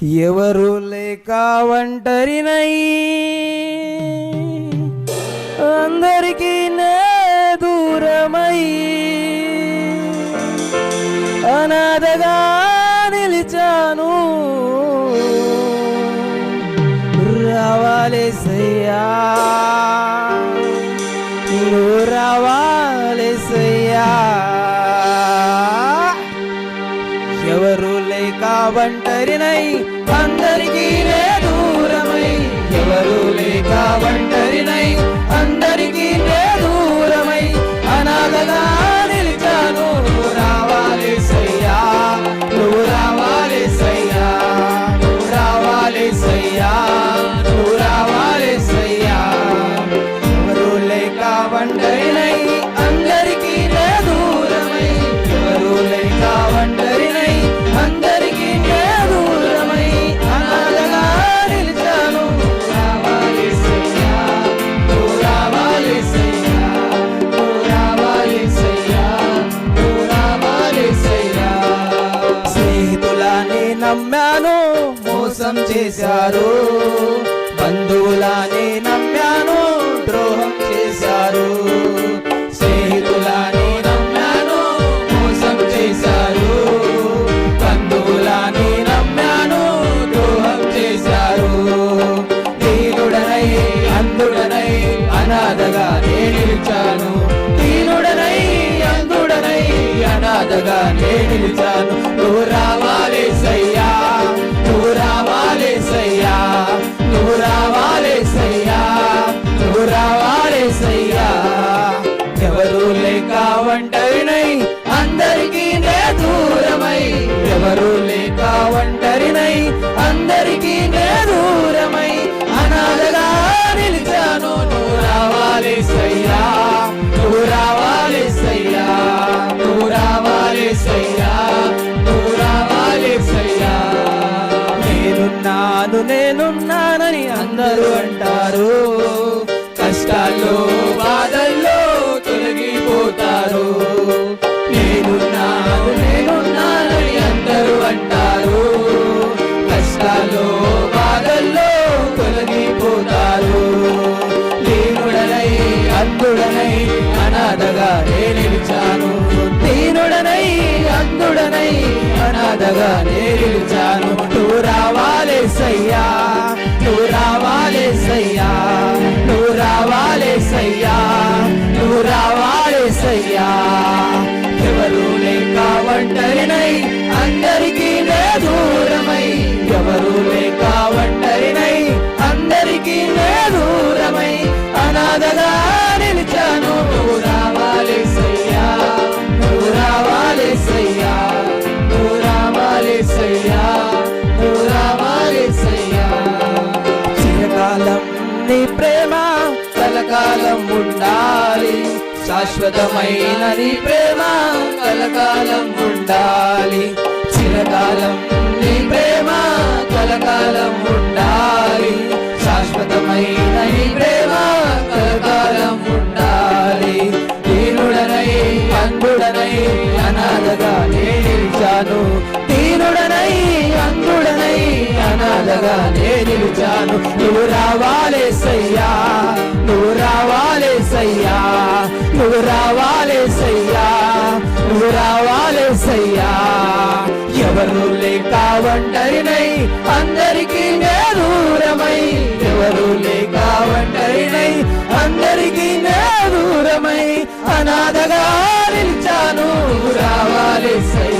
ఎవరు లేక ఒంటరినై అందరికీ నే దూరమై అనాథగా నిలిచాను. రావాలేసయ్యా, నువ్వు రావాలేసయ్యా. ఎవరు లేక ఒంటరినై అందరికీ నే దూరమై, ఎవరు లేక ఒంటరినై అందరికీ నే దూరమై అనాథగా నిలిచాను. నువ్వు రావాలేసయ్యా, నువ్వు రావాలేసయ్యా, నువ్వు రావాలేసయ్యా, నువ్వు రావాలేసయ్యా. ఎవరు లేక ఒంటరినై అందరికీ నే దూరమై, ఎవరు లేక ఒంటరినై అందరికీ నే దూరమై అనాథగా నిలిచాను. రావాలేసయ్యా, నువ్వు రావాలేసయ్యా, నువ్వు రావాలేసయ్యా, నువ్వు రావాలేసయ్యా. స్నేహితులానే నమ్మాను, మోసం చేశారు. బంధువులానే నమ్మాను, ద్రోహం చేశారు. స్నేహితులానే నమ్మాను, మోసం చేశారు. బంధువులానే నమ్మాను, ద్రోహం చేశారు. దీనుడనై అంధుడనై అనాథగా నే నిలిచాను. దీనుడనై అంధుడనై అనాథగా నే నిలిచాను. నువ్వు రావాలేసయ్యా, నువ్వు రావాలేసయ్యా, నువ్వు రావాలేసయ్యా, నువ్వు రావాలేసయ్యా. ఎవరు లేక ఒంటరినై అందరికీ నే దూరమై, ఎవరు లేక ఒంటరినై అందరికీ నే దూరమై అనాథగా నిలిచాను. నువ్వు రావాలేసయ్యా, నువ్వు రావాలేసయ్యా, నువ్వు రావాలేసయ్యా, నువ్వు రావాలేసయ్యా. నేనున్నాను నేనున్నానని అందరూ అంటారు, కష్టాల్లో బాధల్లో తొలగిపోతారు. నేనున్నాను నేనున్నానని అందరూ అంటారు, కష్టాల్లో బాధల్లో తొలగిపోతారు. దీనుడనై అంధుడనై అనాథగా నే నిలిచాను. దీనుడనై అంధుడనై అనాథగా నే నిలిచాను. నువ్వు రావాలేసయ్యా, నువ్వు రావాలేసయ్యా, నువ్వు రావాలేసయ్యా, నువ్వు రావాలేసయ్యా. ఎవరు లేక ఒంటరినై అందరికీ నే దూరమై, ఎవరు లేక ఒంటరినై అందరికీ నే దూరమై అనాథగా నిలిచాను. నువ్వు రావాలేసయ్యా, నువ్వు రావాలేసయ్యా, నువ్వు రావాలేసయ్యా, నువ్వు రావాలేసయ్యా. చిరకాలం నీ ప్రేమ కలకాలం ఉండాలి, శాశ్వతమైన నీ ప్రేమ కలకాలం ఉండాలి. చిరకాలం నీ ప్రేమ కలకాలం ఉండాలి, శాశ్వతమైన నీ ప్రేమ కలకాలం ఉండాలి. దీనుడనై అంధుడనై అనాథగా నే నిలిచాను. దీనుడనై అంధుడనై అనాథగా నే నిలిచాను. నువ్వు రావాలేసయ్యా, నువ్వు రావాలేసయ్యా, నువ్వు రావాలేసయ్యా, నువ్వు రావాలేసయ్యా. ఎవరు లేక ఒంటరినై అందరికీ నే దూరమై, ఎవరు లేక ఒంటరినై అందరికీ నే దూరమై అనాథగా నిలిచాను. రావాలేసయ్యా.